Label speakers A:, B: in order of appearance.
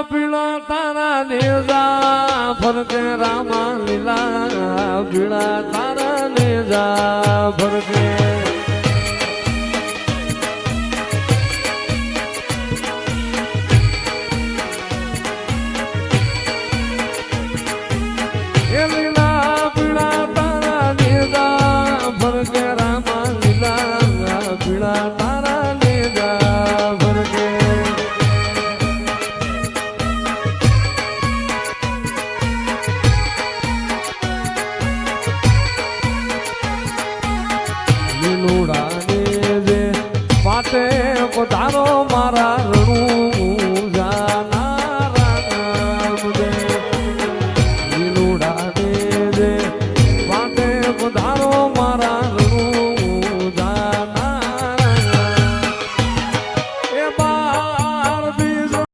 A: પીળા તારા નેજા ફરકે રામા લીલા પીળા તારા નેજા ફરકે લીલા પીળા તારા નેજા ફરકે રામા લીલા પીળા તારા નેજા ફરકે લીલુડા ને જે પાટે પધારો